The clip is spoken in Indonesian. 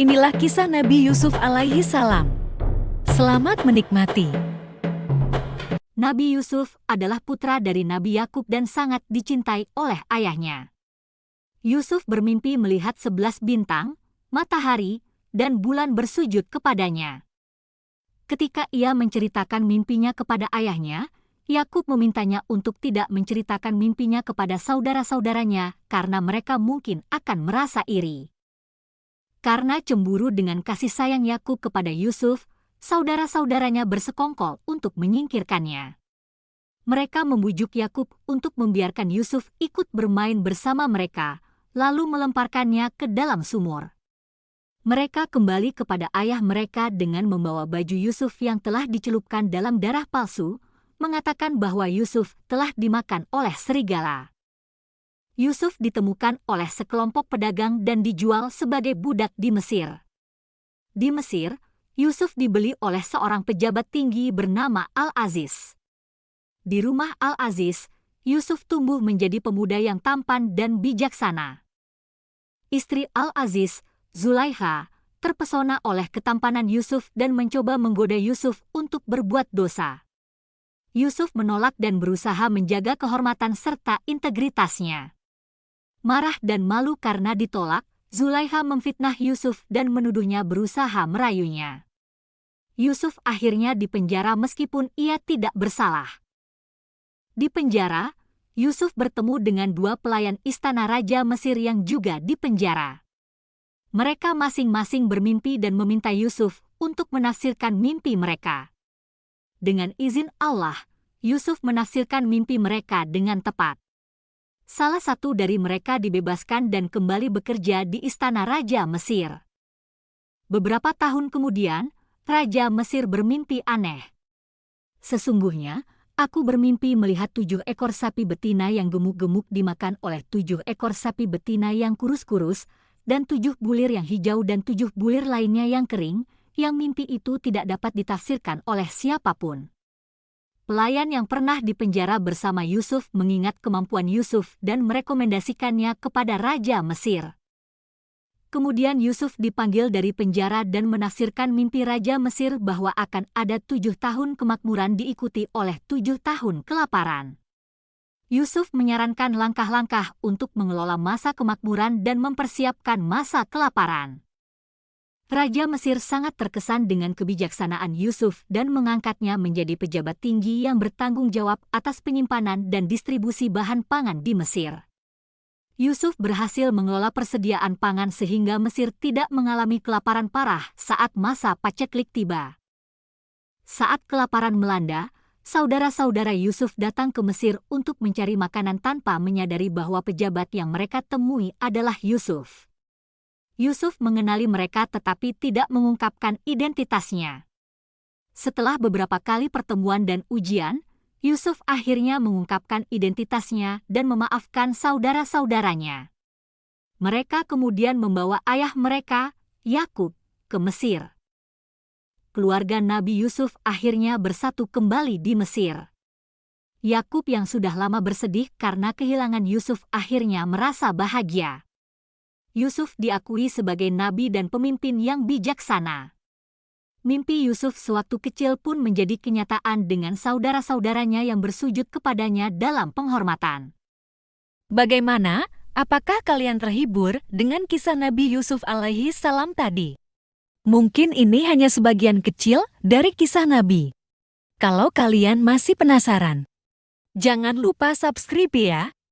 Inilah kisah Nabi Yusuf alaihi salam. Selamat menikmati. Nabi Yusuf adalah putra dari Nabi Yakub dan sangat dicintai oleh ayahnya. Yusuf bermimpi melihat 11 bintang, matahari, dan bulan bersujud kepadanya. Ketika ia menceritakan mimpinya kepada ayahnya, Yakub memintanya untuk tidak menceritakan mimpinya kepada saudara-saudaranya karena mereka mungkin akan merasa iri. Karena cemburu dengan kasih sayang Yakub kepada Yusuf, saudara-saudaranya bersekongkol untuk menyingkirkannya. Mereka membujuk Yakub untuk membiarkan Yusuf ikut bermain bersama mereka, lalu melemparkannya ke dalam sumur. Mereka kembali kepada ayah mereka dengan membawa baju Yusuf yang telah dicelupkan dalam darah palsu, mengatakan bahwa Yusuf telah dimakan oleh serigala. Yusuf ditemukan oleh sekelompok pedagang dan dijual sebagai budak di Mesir. Di Mesir, Yusuf dibeli oleh seorang pejabat tinggi bernama Al-Aziz. Di rumah Al-Aziz, Yusuf tumbuh menjadi pemuda yang tampan dan bijaksana. Istri Al-Aziz, Zulaiha, terpesona oleh ketampanan Yusuf dan mencoba menggoda Yusuf untuk berbuat dosa. Yusuf menolak dan berusaha menjaga kehormatan serta integritasnya. Marah dan malu karena ditolak, Zulaiha memfitnah Yusuf dan menuduhnya berusaha merayunya. Yusuf akhirnya dipenjara meskipun ia tidak bersalah. Di penjara, Yusuf bertemu dengan dua pelayan istana Raja Mesir yang juga dipenjara. Mereka masing-masing bermimpi dan meminta Yusuf untuk menafsirkan mimpi mereka. Dengan izin Allah, Yusuf menafsirkan mimpi mereka dengan tepat. Salah satu dari mereka dibebaskan dan kembali bekerja di istana Raja Mesir. Beberapa tahun kemudian, Raja Mesir bermimpi aneh. Sesungguhnya, aku bermimpi melihat 7 ekor sapi betina yang gemuk-gemuk dimakan oleh 7 ekor sapi betina yang kurus-kurus, dan 7 bulir yang hijau dan 7 bulir lainnya yang kering, yang mimpi itu tidak dapat ditafsirkan oleh siapapun. Pelayan yang pernah dipenjara bersama Yusuf mengingat kemampuan Yusuf dan merekomendasikannya kepada Raja Mesir. Kemudian Yusuf dipanggil dari penjara dan menafsirkan mimpi Raja Mesir bahwa akan ada 7 tahun kemakmuran diikuti oleh 7 tahun kelaparan. Yusuf menyarankan langkah-langkah untuk mengelola masa kemakmuran dan mempersiapkan masa kelaparan. Raja Mesir sangat terkesan dengan kebijaksanaan Yusuf dan mengangkatnya menjadi pejabat tinggi yang bertanggung jawab atas penyimpanan dan distribusi bahan pangan di Mesir. Yusuf berhasil mengelola persediaan pangan sehingga Mesir tidak mengalami kelaparan parah saat masa paceklik tiba. Saat kelaparan melanda, saudara-saudara Yusuf datang ke Mesir untuk mencari makanan tanpa menyadari bahwa pejabat yang mereka temui adalah Yusuf. Yusuf mengenali mereka tetapi tidak mengungkapkan identitasnya. Setelah beberapa kali pertemuan dan ujian, Yusuf akhirnya mengungkapkan identitasnya dan memaafkan saudara-saudaranya. Mereka kemudian membawa ayah mereka, Yakub, ke Mesir. Keluarga Nabi Yusuf akhirnya bersatu kembali di Mesir. Yakub yang sudah lama bersedih karena kehilangan Yusuf akhirnya merasa bahagia. Yusuf diakui sebagai nabi dan pemimpin yang bijaksana. Mimpi Yusuf sewaktu kecil pun menjadi kenyataan dengan saudara-saudaranya yang bersujud kepadanya dalam penghormatan. Bagaimana? Apakah kalian terhibur dengan kisah Nabi Yusuf alaihi salam tadi? Mungkin ini hanya sebagian kecil dari kisah Nabi. Kalau kalian masih penasaran, jangan lupa subscribe ya.